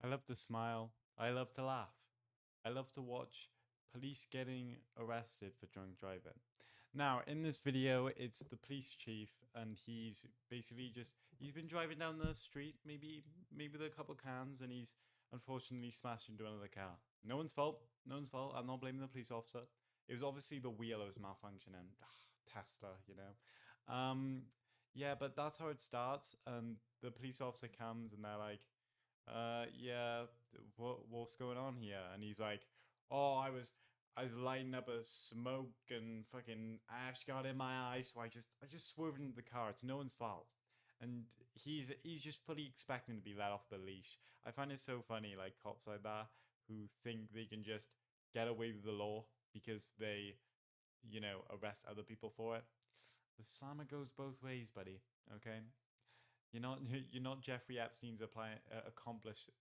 I love to smile. I love to laugh. I love to watch police getting arrested for drunk driving. Now, in this video, it's the police chief, and he's basically he's been driving down the street, maybe with a couple cans, and he's unfortunately smashed into another car. No one's fault. No one's fault. I'm not blaming the police officer. It was obviously the wheel that was malfunctioning. Tesla, you know. Yeah, but that's how it starts, and the police officer comes, and they're like, yeah, what's going on here? And he's like, oh, I was lighting up a smoke and fucking ash got in my eyes, so I just swerved into the car. It's no one's fault. And he's just fully expecting to be let off the leash. I find it so funny, like cops like that who think they can just get away with the law because they, arrest other people for it. The slammer goes both ways, buddy. Okay, you're not you're not Jeffrey Epstein's accomplices.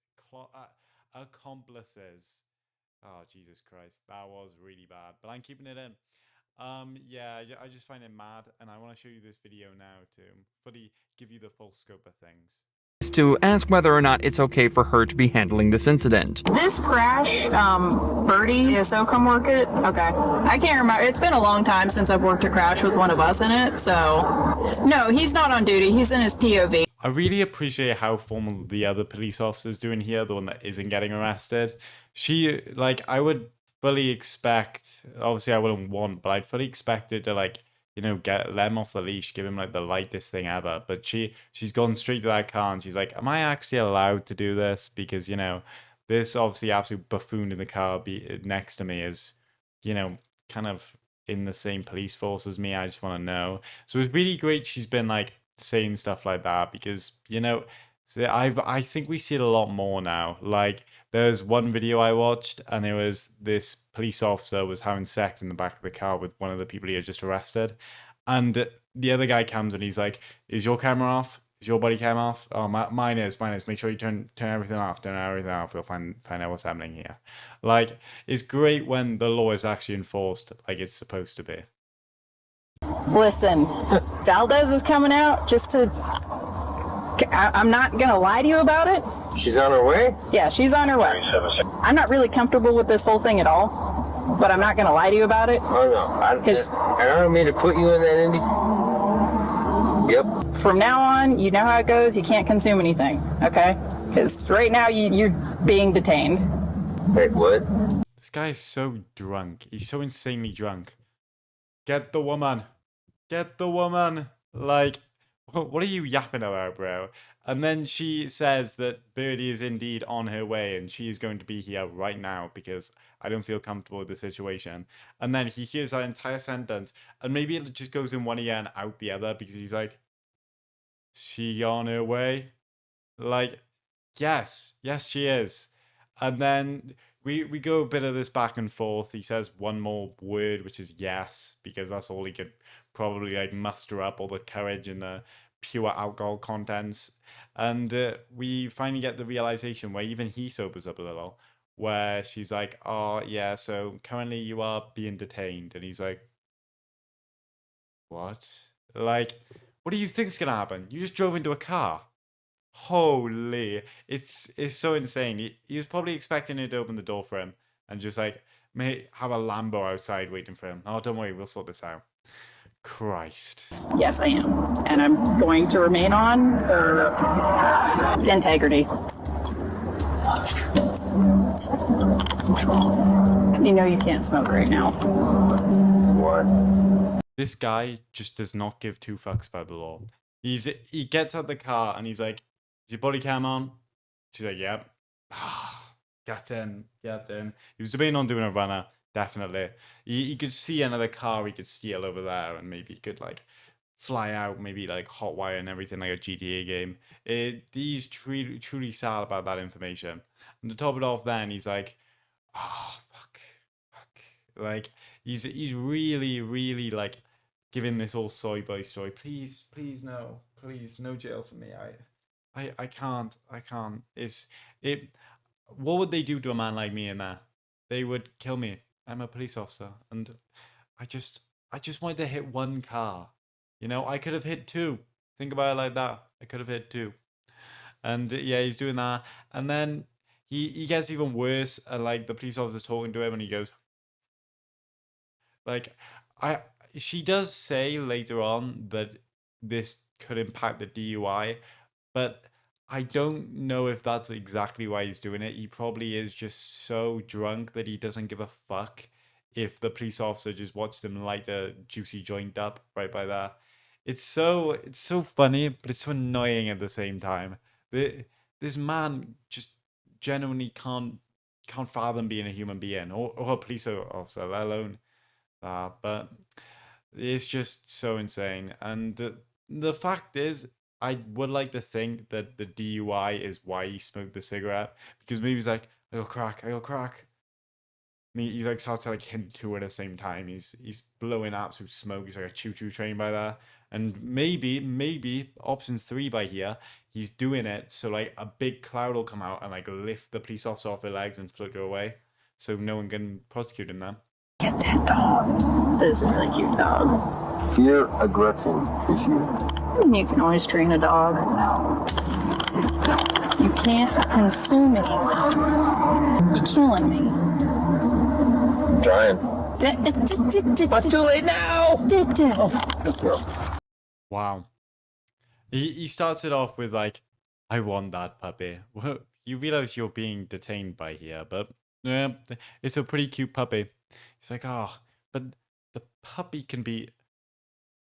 Oh Jesus Christ, that was really bad. But I'm keeping it in. Yeah, I just find it mad, and I want to show you this video now to fully give you the full scope of things. To ask whether or not it's okay for her to be handling this incident. This crash, Birdie, so come work it? Okay. I can't remember. It's been a long time since I've worked a crash with one of us in it, so... No, he's not on duty. He's in his POV. I really appreciate how formal the other police officer's doing here, the one that isn't getting arrested. I would fully expect, obviously I wouldn't want, but I'd fully expect it to, let him off the leash, give him, the lightest thing ever. But she's gone straight to that car, and she's like, am I actually allowed to do this? Because, this obviously absolute buffoon in the car next to me is, kind of in the same police force as me. I just want to know. So it's really great she's been, saying stuff like that because I think we see it a lot more now. Like there's one video I watched and it was this police officer was having sex in the back of the car with one of the people he had just arrested, and the other guy comes and he's like, is your camera off? Is your body cam off? Oh, mine is. Make sure you turn everything off. Turn everything off. We'll find out what's happening here. Like it's great when the law is actually enforced like it's supposed to be. Listen, Valdez is coming out just to... I'm not going to lie to you about it. She's on her way? Yeah, she's on her way. I'm not really comfortable with this whole thing at all, but I'm not going to lie to you about it. Oh, no. I don't mean to put you in that, Indy. Yep. From now on, you know how it goes. You can't consume anything, okay? Because right now you're being detained. Wait, what? This guy is so drunk. He's so insanely drunk. Get the woman. Get the woman. Like, what are you yapping about, bro? And then she says that Birdie is indeed on her way and she is going to be here right now because I don't feel comfortable with the situation. And then he hears that entire sentence and maybe it just goes in one ear and out the other because he's like, she on her way? Like, yes, she is. And then we go a bit of this back and forth. He says one more word, which is yes, because that's all he could probably muster up, all the courage and the pure alcohol contents. And we finally get the realization where even he sobers up a little, where she's like, oh yeah, so currently you are being detained. And he's like, what? Like, what do you think's gonna happen? You just drove into a car. Holy, it's so insane. He was probably expecting it to open the door for him and just may have a Lambo outside waiting for him. Oh, don't worry, we'll sort this out. Christ. Yes, I am. And I'm going to remain on for integrity. You know you can't smoke right now. What? This guy just does not give two fucks about the law. He gets out the car and he's like, is your body cam on? She's like, yep. Get in. He was debating on doing a runner, definitely. He could see another car he could steal over there and maybe he could fly out, maybe hotwire and everything like a GTA game. He's truly sad about that information. And to top it off then, he's like, oh, fuck. Like, he's really giving this all soy boy story. Please, no. Please, no jail for me. I can't. What would they do to a man like me in there? They would kill me. I'm a police officer, and I just wanted to hit one car. I could have hit two. Think about it like that. I could have hit two. And yeah, he's doing that. And then he gets even worse, and like the police officer's talking to him, and he goes, like, she does say later on that this could impact the DUI, but I don't know if that's exactly why he's doing it. He probably is just so drunk that he doesn't give a fuck if the police officer just watched him light a juicy joint up right by there. It's so funny, but it's so annoying at the same time. This man just genuinely can't fathom being a human being or a police officer, let alone that. But it's just so insane. And the fact is, I would like to think that the DUI is why he smoked the cigarette, because maybe he's like, I got crack, I got crack. I mean, he's like starts to like hint to it at the same time. He's blowing absolute smoke. He's like a choo-choo train by there. And maybe option 3 by here, he's doing it so like a big cloud will come out and like lift the police officer off their legs and flicker away, so no one can prosecute him then. Get that dog. That is a really cute dog. Fear aggression issue. You can always train a dog. You can't consume me. You're killing me. Trying. What's too late now? Wow. He starts it off with like, I want that puppy. Well, you realize you're being detained by here, but it's a pretty cute puppy. He's like, oh, but the puppy can be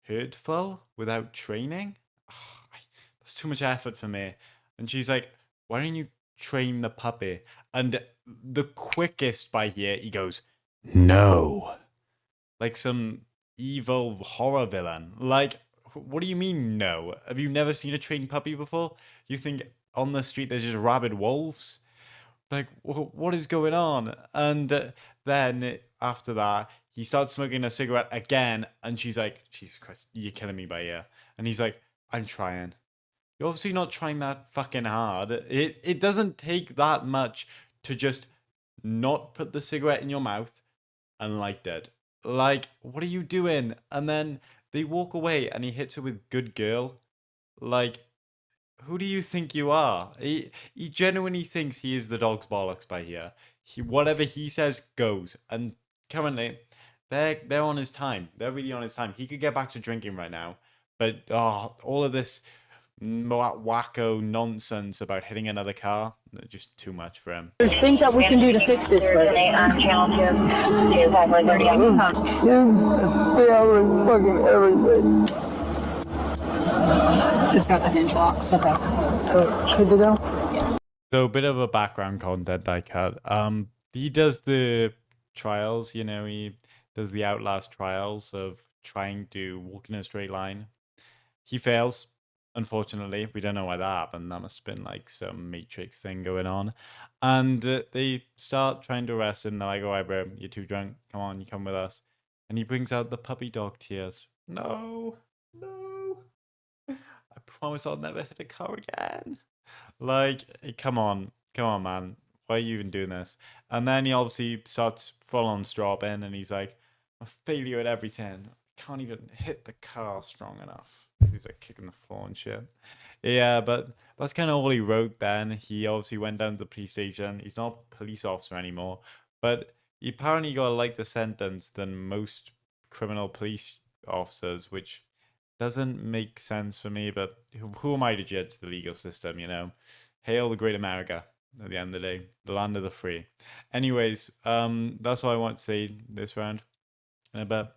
hurtful without training? Oh, that's too much effort for me. And she's like, why don't you train the puppy? And the quickest by here, he goes, no. Like some evil horror villain. Like, what do you mean no? Have you never seen a trained puppy before? You think on the street there's just rabid wolves? Like, what is going on? And then after that, he starts smoking a cigarette again, and she's like, Jesus Christ, you're killing me by here. And he's like, I'm trying. You're obviously not trying that fucking hard. It doesn't take that much to just not put the cigarette in your mouth and light it. Like, what are you doing? And then they walk away, and he hits her with good girl. Like, who do you think you are? He genuinely thinks he is the dog's bollocks by here. Whatever he says goes. And currently, they're on his time. They're really on his time. He could get back to drinking right now, but all of this wacko nonsense about hitting another car, just too much for him. There's things that we can do to fix this, but Fucking everything. it's got the hinge locks. Okay. So, good to go? Yeah. So a bit of a background content I cut. He does the trials, you know, he does the Outlast trials of trying to walk in a straight line. He fails. Unfortunately, we don't know why that happened. That must have been like some Matrix thing going on. And they start trying to arrest him. They're like, all right, bro, you're too drunk. Come on, you come with us. And he brings out the puppy dog tears. No. I promise I'll never hit a car again. Like, come on, man. Why are you even doing this? And then he obviously starts full on stropping, and he's like, I'm a failure at everything. Can't even hit the car strong enough. He's like kicking the floor and shit. Yeah, but that's kind of all he wrote then. He obviously went down to the police station. He's not a police officer anymore, but he apparently got a lighter sentence than most criminal police officers, which doesn't make sense for me, but who am I to judge the legal system, you know? Hail the great America at the end of the day, the land of the free. Anyways, that's all I want to say this round. In a bit.